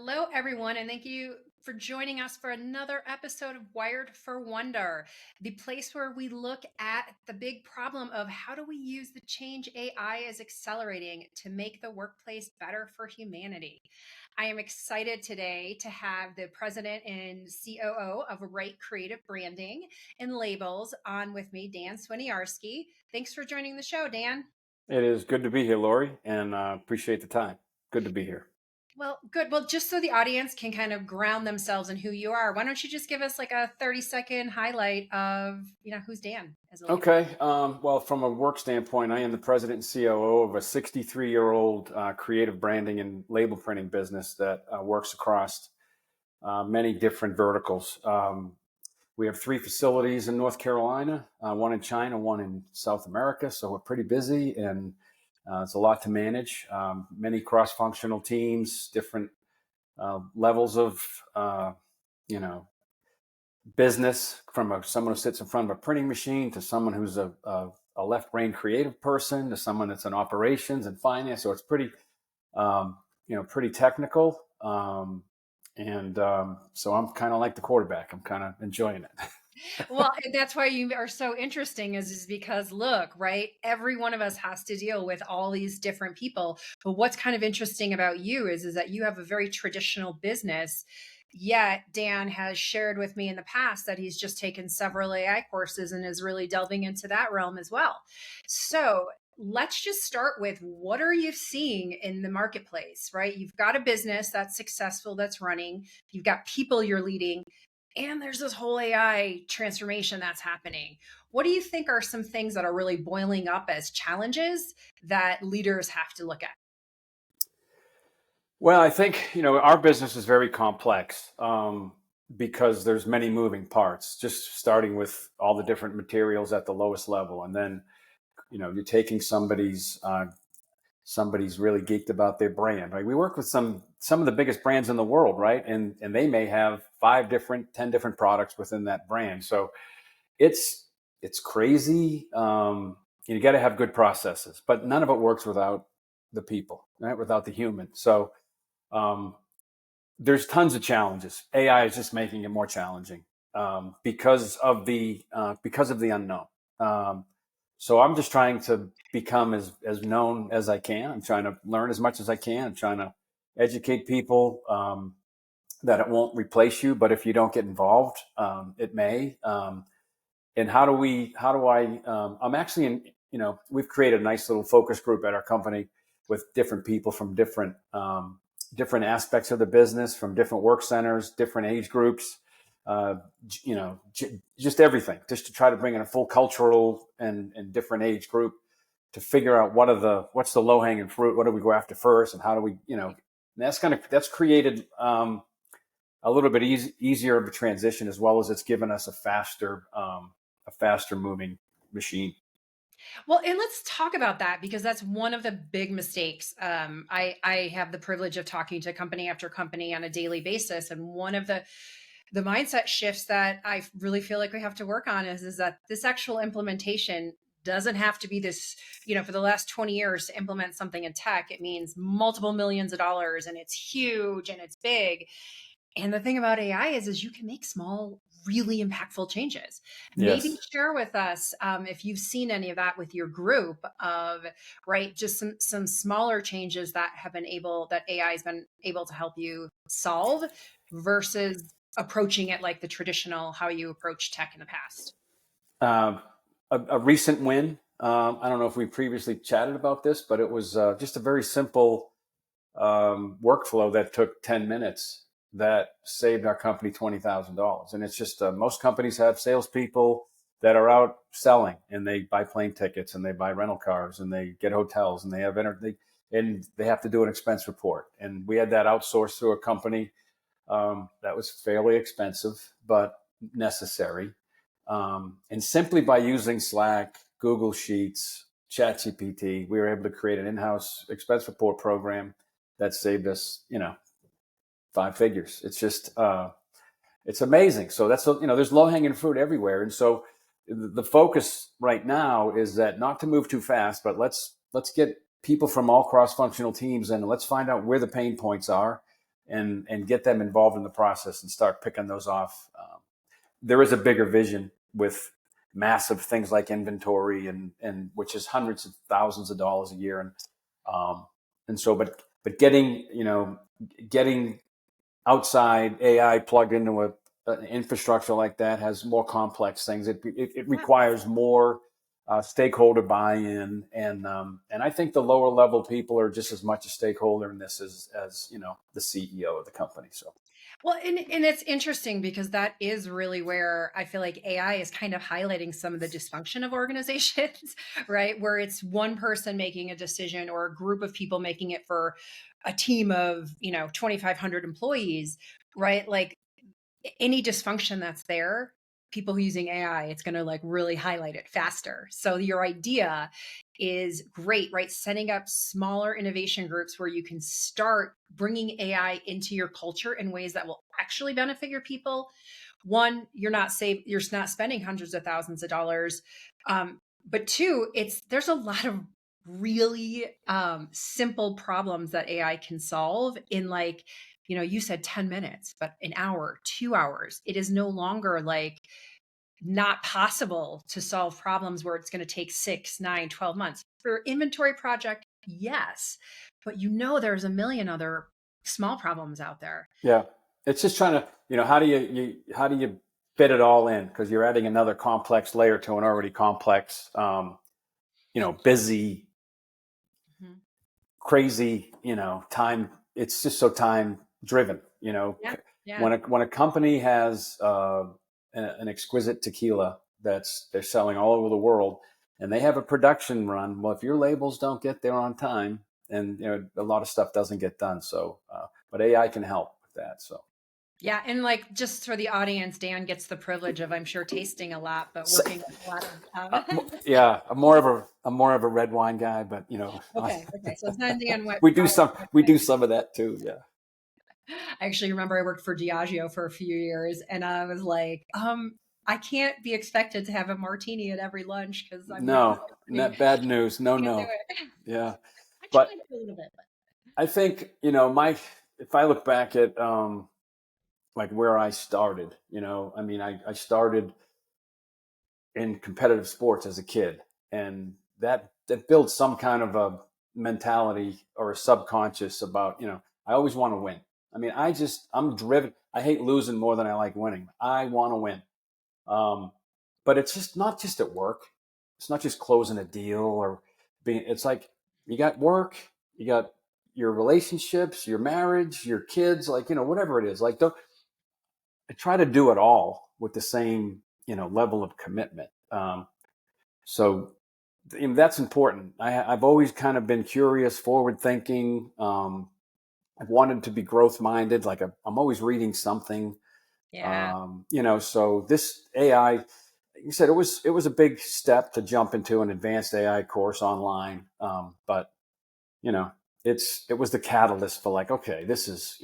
Hello, everyone, and thank you for joining us for another episode of Wired for Wonder, the place where we look at the big problem of how do we use the change AI is accelerating to make the workplace better for humanity. I am excited today to have the president and COO of Wright Creative Branding and Labels on with me, Dan Swiniarski. Thanks for joining the show, Dan. It is good to be here, Lori, and appreciate the time. Good to be here. Well, good. Well, just so the audience can kind of ground themselves in who you are, why don't you just give us like a 30-second highlight of, who's Dan as a leader? Okay. Well, from a work standpoint, I am the president and COO of a 63-year-old creative branding and label printing business that works across many different verticals. We have 3 facilities in North Carolina, one in China, one in South America. So we're pretty busy, and it's a lot to manage. Many cross-functional teams, different levels of, you know, business, from someone who sits in front of a printing machine to someone who's a left-brain creative person to someone that's in operations and finance. So it's pretty, pretty technical. So I'm kind of like the quarterback. I'm kind of enjoying it. Well, and that's why you are so interesting is because look, right? Every one of us has to deal with all these different people. But what's kind of interesting about you is that you have a very traditional business. Yet Dan has shared with me in the past that he's just taken several AI courses and is really delving into that realm as well. So let's just start with what are you seeing in the marketplace, right? You've got a business that's successful, that's running, you've got people you're leading, and there's this whole AI transformation that's happening. What do you think are some things that are really boiling up as challenges that leaders have to look at? Well, I think, our business is very complex because there's many moving parts, just starting with all the different materials at the lowest level. And then, you're taking somebody's really geeked about their brand, right? We work with some of the biggest brands in the world, right? And they may have 10 different products within that brand. So it's crazy. You got to have good processes, but none of it works without the people, right? Without the human. So um, there's tons of challenges. AI is just making it more challenging because of the unknown. So I'm just trying to become as known as I can. I'm trying to learn as much as I can. I'm trying to educate people that it won't replace you, but if you don't get involved, it may. And I'm actually we've created a nice little focus group at our company with different people from different aspects of the business, from different work centers, different age groups, uh, just everything, just to try to bring in a full cultural and different age group to figure out what's the low hanging fruit, what do we go after first, and how do we, that's created a little bit easier of a transition, as well as it's given us a faster moving machine. Well, and let's talk about that because that's one of the big mistakes. I have the privilege of talking to company after company on a daily basis, and one of the mindset shifts that I really feel like we have to work on is that this actual implementation doesn't have to be this, for the last 20 years to implement something in tech, it means multiple millions of dollars and it's huge and it's big. And the thing about AI is you can make small, really impactful changes. Maybe Yes. share with us if you've seen any of that with your group of, right, just some smaller changes that AI has been able to help you solve versus approaching it like the traditional how you approach tech in the past. Um, a recent win. I don't know if we previously chatted about this, but it was just a very simple workflow that took 10 minutes that saved our company $20,000. And it's just most companies have salespeople that are out selling, and they buy plane tickets and they buy rental cars and they get hotels and and they have to do an expense report. And we had that outsourced through a company that was fairly expensive but necessary. And simply by using Slack, Google Sheets, ChatGPT, we were able to create an in-house expense report program that saved us, 5 figures. It's just, it's amazing. So there's low hanging fruit everywhere. And so the focus right now is that not to move too fast, but let's get people from all cross functional teams and let's find out where the pain points are. and get them involved in the process and start picking those off. There is a bigger vision with massive things like inventory and which is hundreds of thousands of dollars a year. And so, but getting outside AI plugged into an infrastructure like that has more complex things. It requires more stakeholder buy-in, and I think the lower level people are just as much a stakeholder in this as the CEO of the company. So. Well, and it's interesting because that is really where I feel like AI is kind of highlighting some of the dysfunction of organizations, right? Where it's one person making a decision or a group of people making it for a team of, 2,500 employees, right? Like any dysfunction that's there, people using AI, it's going to like really highlight it faster. So your idea is great, right? Setting up smaller innovation groups where you can start bringing AI into your culture in ways that will actually benefit your people. One, you're not spending hundreds of thousands of dollars. But two, there's a lot of really simple problems that AI can solve in like, you said 10 minutes, but an hour, 2 hours. It is no longer like not possible to solve problems where it's going to take 6, 9, 12 months. For inventory project, yes. But there's a million other small problems out there. Yeah. It's just trying to, how do you fit it all in? Because you're adding another complex layer to an already complex, busy, crazy, time. It's just so time driven, Yeah. when a company has an exquisite tequila they're selling all over the world and they have a production run. Well, if your labels don't get there on time, and a lot of stuff doesn't get done. So, but AI can help with that. So. Yeah, and like just for the audience, Dan gets the privilege of, I'm sure, tasting a lot, but working with a lot of. Yeah, I'm more of a red wine guy, but Okay, so it's not Dan what we do some of that too. Yeah. I actually remember I worked for Diageo for a few years, and I was like, I can't be expected to have a martini at every lunch because I'm no, not bad news. No, can't do no. it. Yeah, I tried but a little bit. I think if I look back at like where I started, I started in competitive sports as a kid, and that builds some kind of a mentality or a subconscious about I always want to win. I'm driven. I hate losing more than I like winning. I want to win. But it's just not just at work. It's not just closing a deal or being. It's like you got work, you got your relationships, your marriage, your kids, like whatever it is. Like don't I try to do it all with the same level of commitment. So that's important. I've always kind of been curious, forward thinking. I've wanted to be growth minded. Like I'm always reading something. Yeah. So this AI, you said it was a big step to jump into an advanced AI course online. But it was the catalyst for like, okay, this is,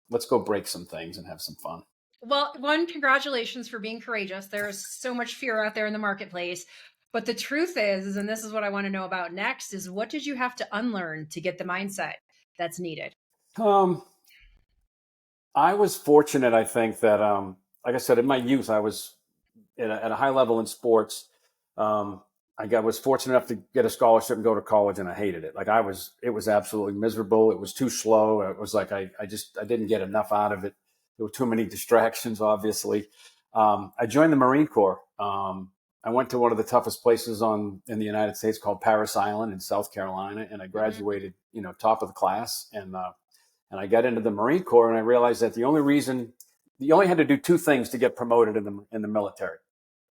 let's go break some things and have some fun. Well, one, congratulations for being courageous. There is so much fear out there in the marketplace. But the truth is, and this is what I want to know about next, is what did you have to unlearn to get the mindset that's needed? I was fortunate, I think, that, like I said, in my youth, I was at a high level in sports. Was fortunate enough to get a scholarship and go to college, and I hated it. It was absolutely miserable. It was too slow. It was like I didn't get enough out of it. There were too many distractions, obviously. I joined the Marine Corps. I went to one of the toughest places in the United States called Parris Island in South Carolina, and I graduated, top of the class. And I got into the Marine Corps, and I realized that you only had to do two things to get promoted in the military: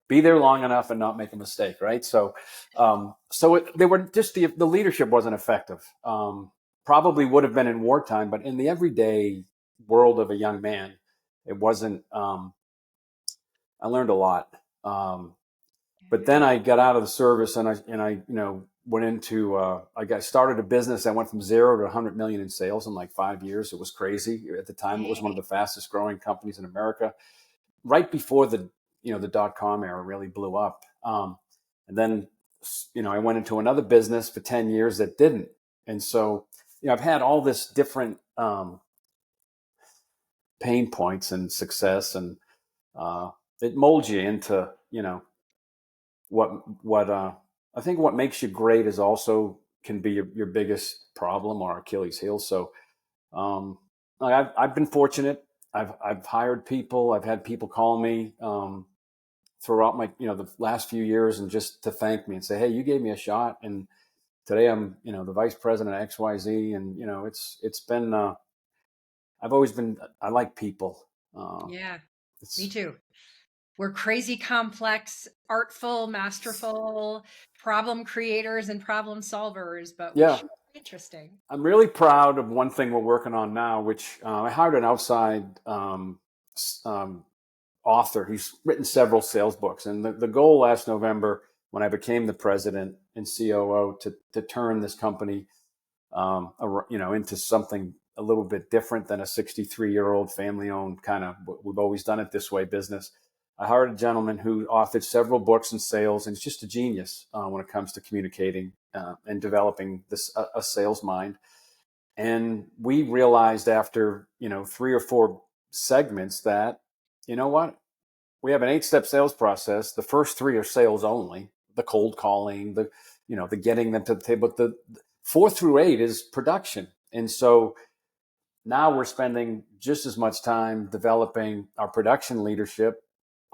be there long enough and not make a mistake, right? So, they were just the leadership wasn't effective. Probably would have been in wartime, but in the everyday world of a young man, it wasn't. I learned a lot. But then I got out of the service, and I went into I started a business that went from 0 to 100 million in sales in like 5 years. It was crazy at the time. It was one of the fastest growing companies in America, right before the dot-com era really blew up. And then I went into another business for 10 years that didn't. And so I've had all this different pain points and success, and it molds you into, what I think what makes you great is also can be your biggest problem or Achilles heel. So I've been fortunate. I've hired people. I've had people call me throughout my the last few years, and just to thank me and say, hey, you gave me a shot, and today I'm the vice president of XYZ, and it's been I've always been, I like people. Yeah, me It's too. We're crazy complex, artful, masterful problem creators and problem solvers, but we Yeah, sure are interesting. I'm really proud of one thing we're working on now, which I hired an outside author. He's written several sales books, and the goal last November, when I became the president and COO, to turn this company, into something a little bit different than a 63-year-old family-owned kind of, we've always done it this way business. I hired a gentleman who authored several books in sales, and he's just a genius when it comes to communicating and developing this a sales mind. And we realized after 3 or 4 segments that, you know what, we have an 8-step sales process. The first 3 are sales only: the cold calling, the getting them to the table. But the 4 through 8 is production. And so now we're spending just as much time developing our production leadership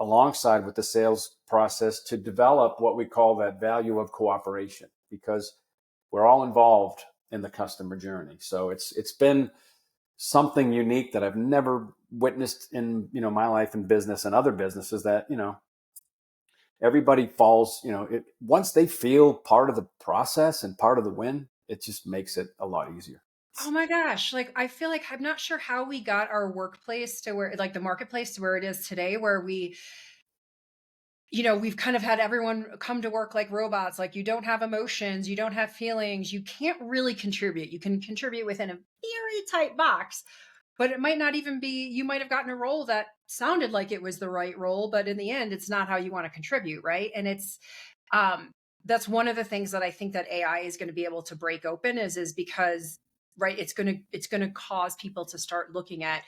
alongside with the sales process to develop what we call that value of cooperation, because we're all involved in the customer journey. So it's been something unique that I've never witnessed in my life in business and other businesses, that everybody falls, once they feel part of the process and part of the win, it just makes it a lot easier. Oh my gosh. Like, I feel like I'm not sure how we got our workplace to where, like the marketplace to where it is today, where we've kind of had everyone come to work like robots. Like, you don't have emotions, you don't have feelings, you can't really contribute. You can contribute within a very tight box, but it might not even be, you might have gotten a role that sounded like it was the right role, but in the end, it's not how you want to contribute. Right. And um, that's one of the things that I think that AI is going to be able to break open is because, right, it's going to cause people to start looking at,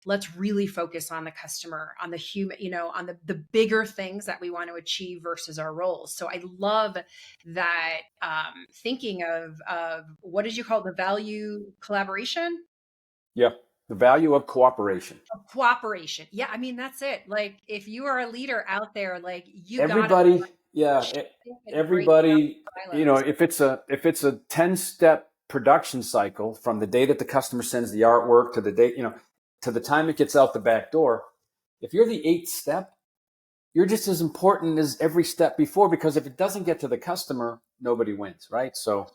let's really focus on the customer, on the human, on the bigger things that we want to achieve versus our roles. So I love that, thinking of what did you call it? The value collaboration? Yeah. The value of cooperation. Cooperation. Yeah, I mean, that's it. Like, if you are a leader out there, like, you gotta Everybody, yeah, and break down everybody, silos. if it's a 10-step production cycle, from the day that the customer sends the artwork to the day, to the time it gets out the back door, if you're the 8th step, you're just as important as every step before, because if it doesn't get to the customer, nobody wins, right? So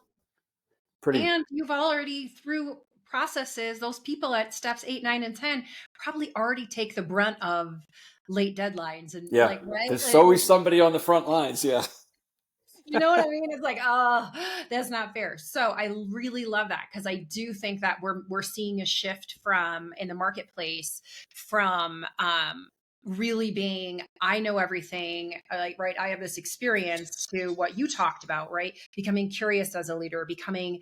pretty, And you've already, through processes, those people at steps 8, 9, and 10 probably already take the brunt of late deadlines and, yeah. like, right? There's always somebody on the front lines. Yeah. You know what I mean? It's like, oh, that's not fair. So I really love that, because I do think that we're seeing a shift from, in the marketplace, from really being, I know everything, like, right, I have this experience, to what you talked about, right? Becoming curious as a leader, becoming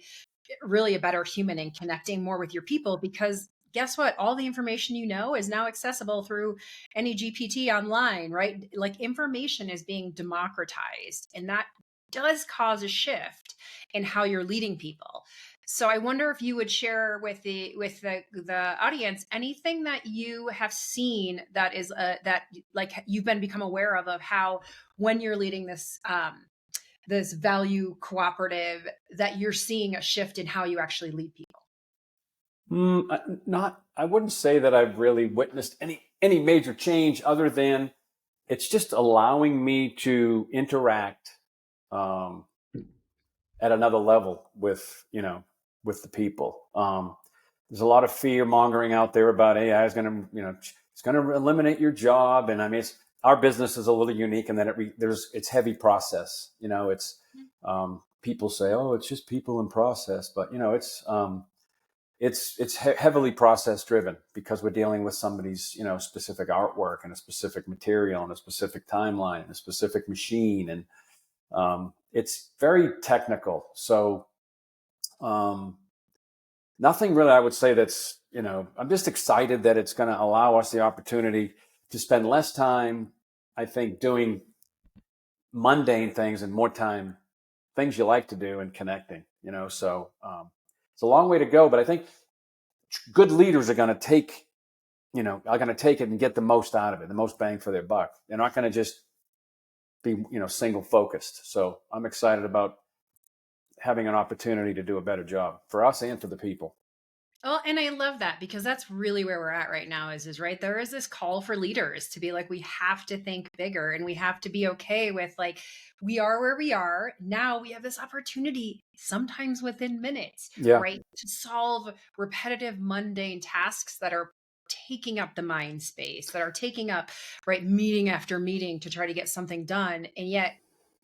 really a better human and connecting more with your people, because guess what, all the information is now accessible through any GPT online, right? Like, information is being democratized, and that does cause a shift in how you're leading people. So I wonder if you would share with the audience anything that you have seen that is that, like, you've become aware of how, when you're leading this value cooperative, that you're seeing a shift in how you actually lead people. Not, I wouldn't say that I've really witnessed any major change, other than it's just allowing me to interact um, at another level with with the people. There's a lot of fear mongering out there about AI is going to it's going to eliminate your job, and I mean, our business is a little unique in that it's heavy process. It's people say, oh, it's just people and process, but it's heavily process driven, because we're dealing with somebody's specific artwork and a specific material and a specific timeline and a specific machine, and it's very technical. So nothing really, I would say, that's I'm just excited that it's going to allow us the opportunity to spend less time, I think, doing mundane things and more time things you like to do and connecting. So it's a long way to go, but I think good leaders are going to take it and get the most out of it, the most bang for their buck. They're not going to just be, single focused. So I'm excited about having an opportunity to do a better job for us and for the people. Well, and I love that because that's really where we're at right now is right. There is this call for leaders to be like, we have to think bigger and we have to be okay with like, we are where we are. Now we have this opportunity sometimes within minutes, Yeah. right? To solve repetitive, mundane tasks that are taking up the mind space, that are taking up, right, meeting after meeting to try to get something done. And yet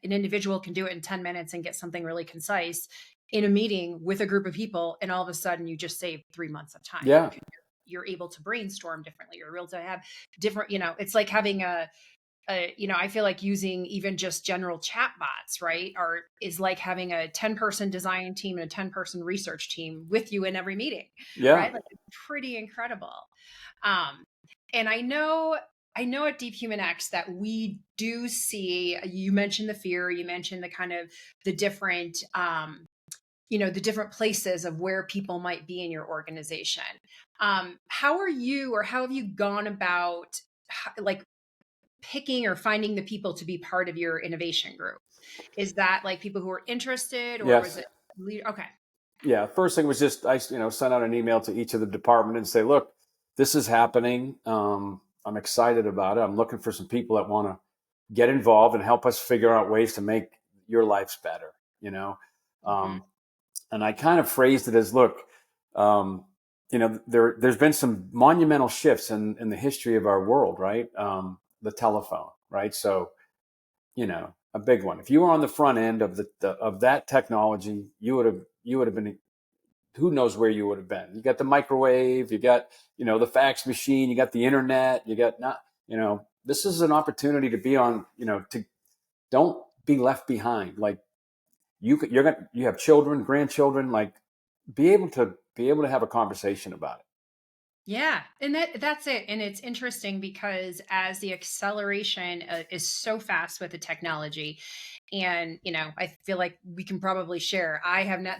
an individual can do it in 10 minutes and get something really concise in a meeting with a group of people, and all of a sudden you just save 3 months of time. Yeah. You're able to brainstorm differently. You're able to have different, it's like having I feel like using even just general chat bots, right? Is like having a 10-person design team and a 10-person research team with you in every meeting, Yeah. right? Like it's pretty incredible. And I know at DeepHumanX that we do see, you mentioned the fear, you mentioned the kind of the different, the different places of where people might be in your organization. How have you gone about like picking or finding the people to be part of your innovation group? Is that like people who are interested, or was Yes. it okay? Yeah. First thing was just I sent out an email to each of the department and say, look, this is happening. I'm excited about it. I'm looking for some people that want to get involved and help us figure out ways to make your lives better. And I kind of phrased it as, look, there's been some monumental shifts in the history of our world, right? The telephone, right? So, a big one. If you were on the front end of of that technology, you would have been, who knows where you would have been. You got the microwave, you got, the fax machine, you got the internet, you got this is an opportunity to be on, to don't be left behind. Like you have children, grandchildren, like be able to have a conversation about it. Yeah, and that's it. And it's interesting because as the acceleration is so fast with the technology, and I feel like we can probably share.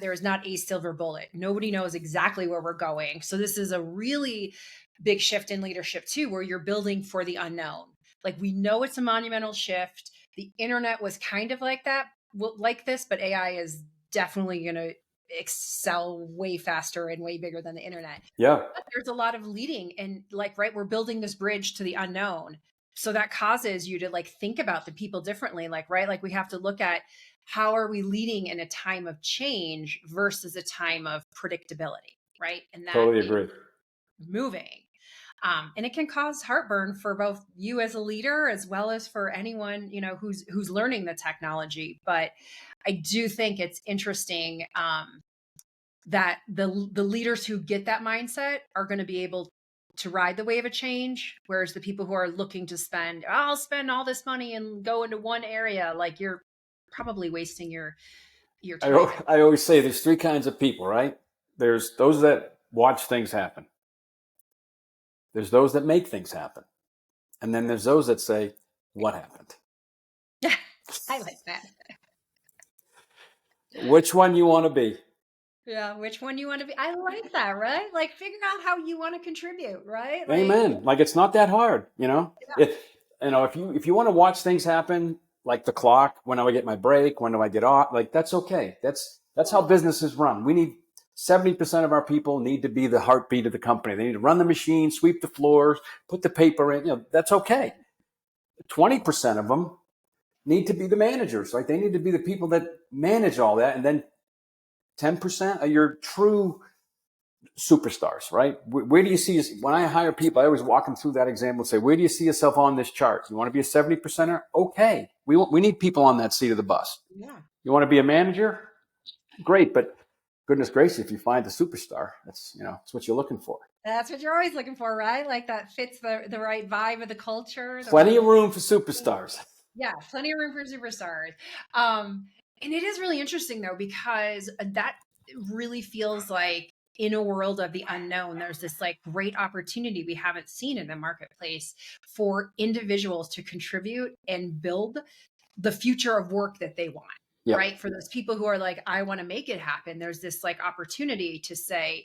There is not a silver bullet. Nobody knows exactly where we're going. So this is a really big shift in leadership too, where you're building for the unknown. Like we know it's a monumental shift. The internet was kind of like that, like this, but AI is definitely going to excel way faster and way bigger than the internet. Yeah. But there's a lot of leading and like, right, we're building this bridge to the unknown. So that causes you to like think about the people differently. Like, right, like we have to look at how are we leading in a time of change versus a time of predictability, right? And that Totally is agree. moving. And it can cause heartburn for both you as a leader as well as for anyone who's learning the technology. But I do think it's interesting that the leaders who get that mindset are going to be able to ride the wave of change, whereas the people who are looking to I'll spend all this money and go into one area, like you're probably wasting your time. I always say there's three kinds of people, right? There's those that watch things happen. There's those that make things happen. And then there's those that say, what happened? I like that. Which one you want to be? Yeah, which one you want to be. I like that, right? Like figure out how you want to contribute, right? Amen. Like it's not that hard, Yeah. if you want to watch things happen, like the clock, when do I get my break? When do I get off? Like that's okay. That's how businesses run. We need 70% of our people need to be the heartbeat of the company. They need to run the machine, sweep the floors, put the paper in. That's okay. 20% of them need to be the managers. Like they need to be the people that manage all that, and then 10% are your true superstars, right? Where do you see, when I hire people, I always walk them through that example and say, where do you see yourself on this chart? You want to be a 70%er? Okay. We need people on that seat of the bus. Yeah. You want to be a manager? Great. But goodness gracious, if you find the superstar, that's what you're looking for. That's what you're always looking for, right? Like that fits the right vibe of the culture. Plenty of room for superstars. Yeah, plenty of room for superstars. And it is really interesting though, because that really feels like in a world of the unknown, there's this like great opportunity we haven't seen in the marketplace for individuals to contribute and build the future of work that they want. Yep. Right. For those people who are like, I want to make it happen, there's this like opportunity to say,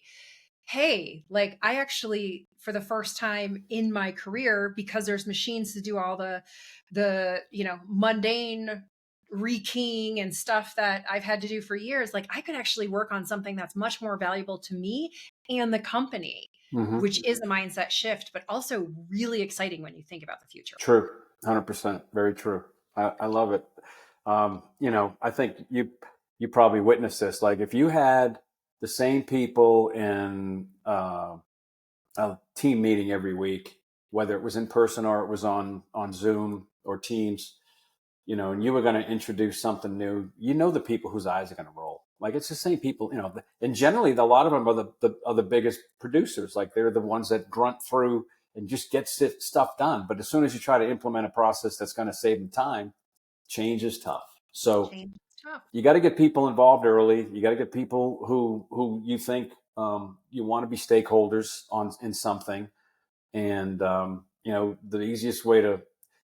hey, like I actually, for the first time in my career, because there's machines to do all the, mundane rekeying and stuff that I've had to do for years, like I could actually work on something that's much more valuable to me and the company, Mm-hmm. which is a mindset shift, but also really exciting when you think about the future. True. 100%. Very true. I love it. I think you probably witnessed this. Like if you had the same people in a team meeting every week, whether it was in person or it was on Zoom or Teams, and you were going to introduce something new, the people whose eyes are going to roll. Like it's the same people, and generally a lot of them are the biggest producers. Like they're the ones that grunt through and just get stuff done. But as soon as you try to implement a process that's going to save them time, change is tough. So Change is tough. you got to get people involved early. You got to get people who you think you want to be stakeholders in something. And the easiest way to,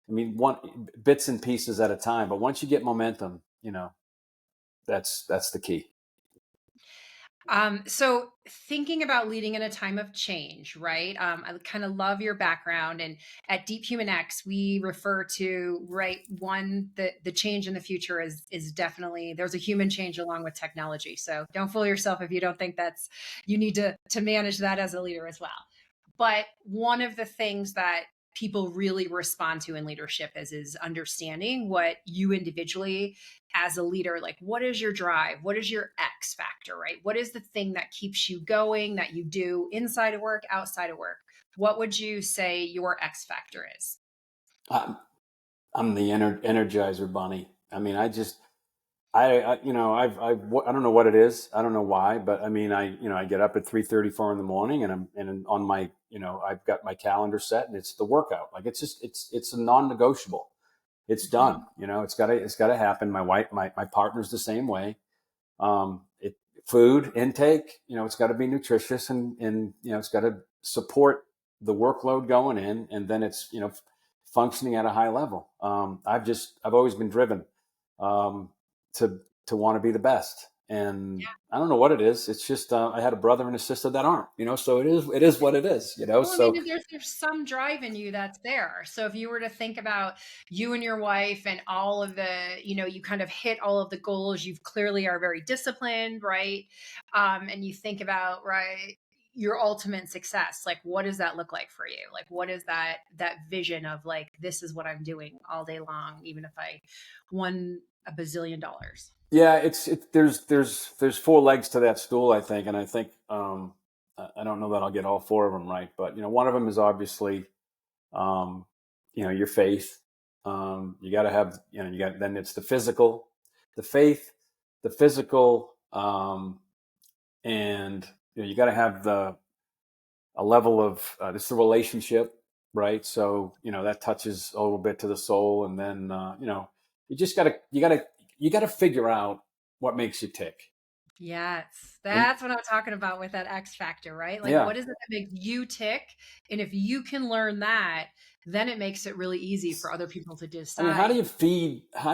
one bits and pieces at a time. But once you get momentum, that's the key. So thinking about leading in a time of change, right? I kind of love your background, and at DeepHumanX, we refer to the change in the future is definitely there's a human change along with technology. So don't fool yourself if you don't think you need to manage that as a leader as well. But one of the things that people really respond to in leadership is understanding what you individually as a leader, like what is your drive? What is your X factor, right? What is the thing that keeps you going, that you do inside of work, outside of work? What would you say your X factor is? I'm the energizer bunny. I mean, I don't know what it is. I don't know why, but I get up at 3:34 in the morning and on my, I've got my calendar set and it's the workout. Like it's a non-negotiable. It's done. It's gotta happen. My partner's the same way. Food intake, it's got to be nutritious and it's got to support the workload going in, and then it's, functioning at a high level. I've always been driven, to want to be the best. And I don't know what it is. It's just, I had a brother and a sister that aren't, so it is what it is, Well, so. there's some drive in you that's there. So if you were to think about you and your wife and all of the, you kind of hit all of the goals, you clearly are very disciplined, right? And you think about, right, your ultimate success, like what does that look like for you? Like what is that vision of like, this is what I'm doing all day long, even if I won a bazillion dollars? Yeah, there's four legs to that stool, I think, and I think I don't know that I'll get all four of them right, but one of them is obviously your faith. You got to have then it's the physical, the faith, the physical, and you got to have a level of it's the relationship, right? So that touches a little bit to the soul, and then you gotta figure out what makes you tick. Yes, And that's what I'm talking about with that X factor, right? Like, yeah, what is it that makes you tick? And if you can learn that, then it makes it really easy for other people to how do decide, you feed? do I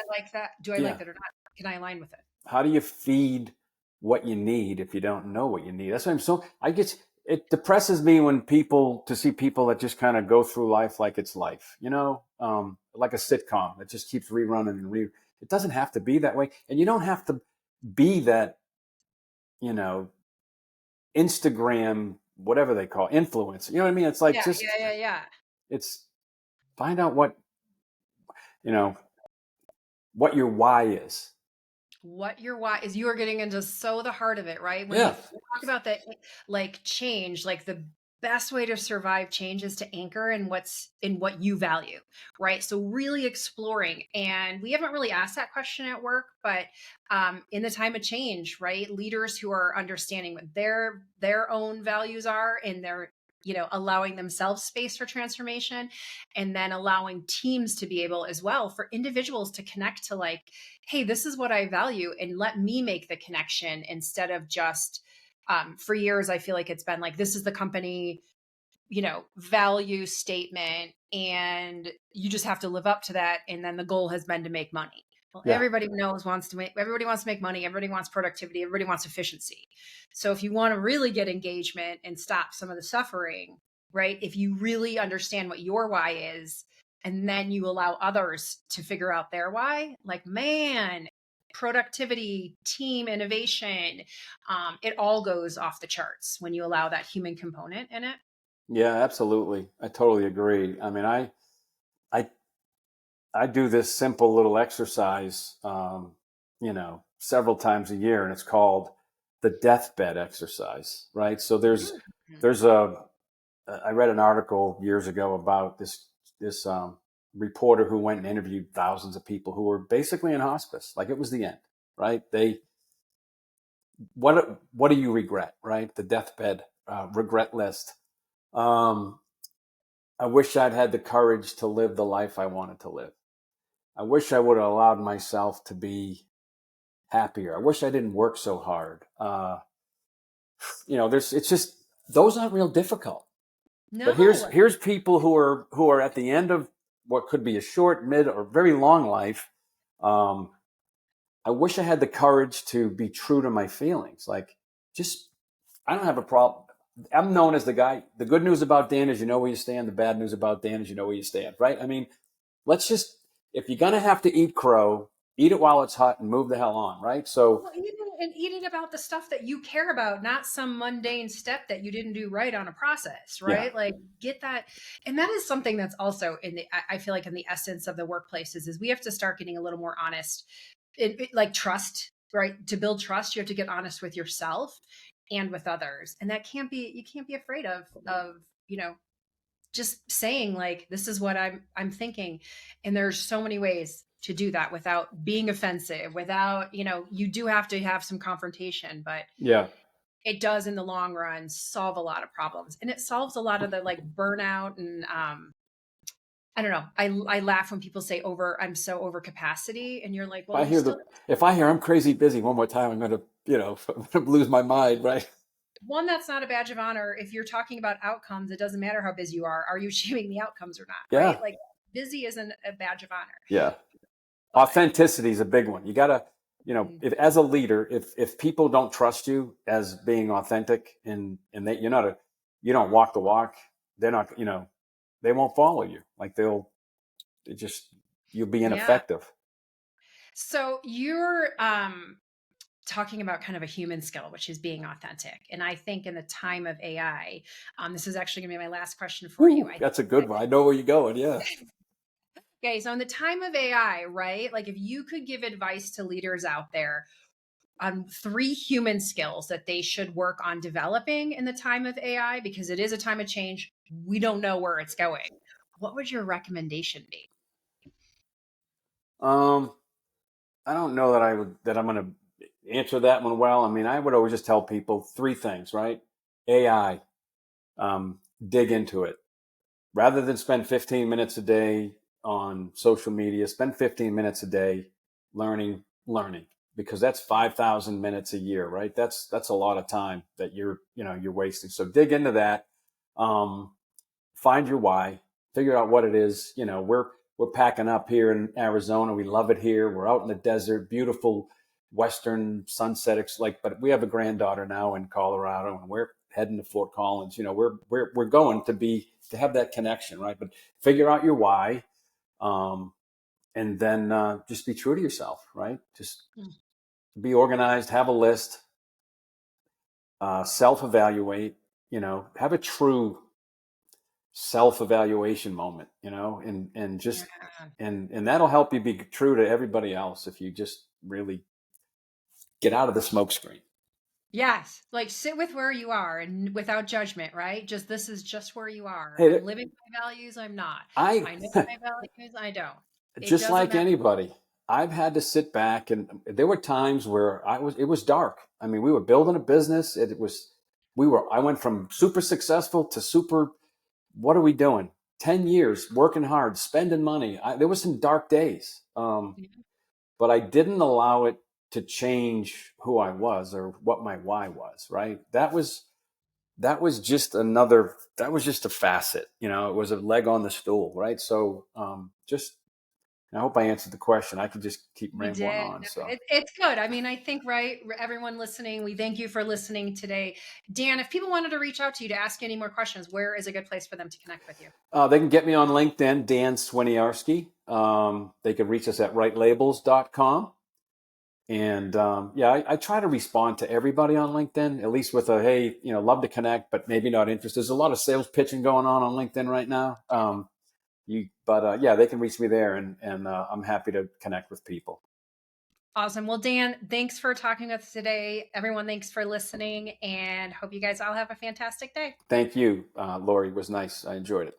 like that? Do I like Yeah, that or not? Can I align with it? how do you feed what you need if you don't know what you need? That's why I guess it depresses me when to see people that just kind of go through life like it's life, like a sitcom that just keeps rerunning it doesn't have to be that way. And you don't have to be that, you know, Instagram, whatever they call influencer. You know what I mean? It's like Yeah, yeah. it's find out you know, what your why is. What your why is, you are getting into so the heart of it, right? When we Yeah. talk about that, like change, like the best way to survive change is to anchor in what you value, right? So really exploring, and we haven't really asked that question at work, but in the time of change, right? Leaders who are understanding what their own values are, and they're allowing themselves space for transformation, and then allowing teams to be able as well for individuals to connect to like, hey, this is what I value, and let me make the connection instead of just For years, I feel like it's been like, this is the company, value statement, and you just have to live up to that. And then the goal has been to make money. Well, Yeah. everybody wants to make money. Everybody wants productivity. Everybody wants efficiency. So if you want to really get engagement and stop some of the suffering, right? If you really understand what your why is, and then you allow others to figure out their why, like, man, productivity, team innovation, it all goes off the charts when you allow that human component in it. Yeah, absolutely. I totally agree. I mean, I, I do this simple little exercise, several times a year, and it's called the deathbed exercise, right? So there's I read an article years ago about this reporter who went and interviewed thousands of people who were basically in hospice, like it was the end, right? What do you regret, right? The deathbed regret list. Um, I wish I'd had the courage to live the life I wanted to live. I wish I would have allowed myself to be happier. I wish I didn't work so hard. It's just, those aren't real difficult. But No. here's people who are at the end of what could be a short, mid, or very long life. Um, I wish I had the courage to be true to my feelings. Like, just, I don't have a problem. I'm known as the guy. The good news about Dan is you know where you stand. The bad news about Dan is you know where you stand, right? I mean, let's just, if you're gonna have to eat crow, eat it while it's hot and move the hell on, right? So Well, eat it about the stuff that you care about, not some mundane step that you didn't do right on a process, yeah, right? Like, get that. And that is something that's also I feel like in the essence of the workplaces is we have to start getting a little more honest. Like trust, right? To build trust, you have to get honest with yourself and with others. And that you can't be afraid of, you know, just saying like, this is what I'm thinking. And there's so many ways to do that without being offensive, without, you do have to have some confrontation, but yeah. it does in the long run solve a lot of problems, and it solves a lot of the like burnout and I don't know. I laugh when people say I'm so over capacity, and you're like, If well, I you hear still, I'm crazy busy one more time, I'm gonna, I'm gonna lose my mind, right? one, that's not a badge of honor. If you're talking about outcomes, it doesn't matter how busy you are you achieving the outcomes or not, right? Yeah, Like, busy isn't a badge of honor. yeah. But Authenticity is a big one. You gotta, mm, if as a leader, if people don't trust you as being authentic and that you don't walk the walk, they're not, they won't follow you. Like they just, you'll be yeah. ineffective. So you're talking about kind of a human skill, which is being authentic. And I think in the time of AI, this is actually going to be my last question for you. Ooh, that's a good one. I know where you're going. Yeah. Okay, so in the time of AI, right? Like, if you could give advice to leaders out there on 3 human skills that they should work on developing in the time of AI, because it is a time of change, we don't know where it's going. What would your recommendation be? Um, I don't know that I'm going to answer that one well. I mean, I would always just tell people 3 things, right? AI, dig into it. Rather than spend 15 minutes a day on social media, spend 15 minutes a day learning, because that's 5,000 minutes a year, right? That's a lot of time that you're wasting. So dig into that. Um, Find your why, figure out what it is. We're packing up here in Arizona. We love it here. We're out in the desert, beautiful western sunset. But we have a granddaughter now in Colorado, and we're heading to Fort Collins. We're going to have that connection, right? But figure out your why, um, and then just be true to yourself, right? Just Mm, be organized, have a list, self-evaluate. Have a true self-evaluation moment, and just yeah. and that'll help you be true to everybody else if you just really get out of the smokescreen. Yes, like, sit with where you are and without judgment, right? Just, this is just where you are. Hey, I'm living my values. I'm not. I I know my values. I don't. It just doesn't like matter. anybody, I've had to sit back, and there were times where it was dark. I mean, we were building a business. I went from super successful to super, what are we doing? 10 years working hard, spending money. There was some dark days. But I didn't allow it to change who I was or what my why was, right? That was just a facet, it was a leg on the stool, right? So just I hope I answered the question. I could just keep You rambling did. on. No, So it's good. I mean, I think, right, everyone listening, we thank you for listening today. Dan, if people wanted to reach out to you to ask you any more questions, where is a good place for them to connect with you? they can get me on LinkedIn, Dan Swiniarski. They can reach us at wrightlabels.com. And yeah, I try to respond to everybody on LinkedIn, at least with a, hey, love to connect, but maybe not interested. There's a lot of sales pitching going on LinkedIn right now. But yeah, they can reach me there, and I'm happy to connect with people. Awesome. Well, Dan, thanks for talking with us today. Everyone, thanks for listening, and hope you guys all have a fantastic day. Thank you, Lori. It was nice. I enjoyed it.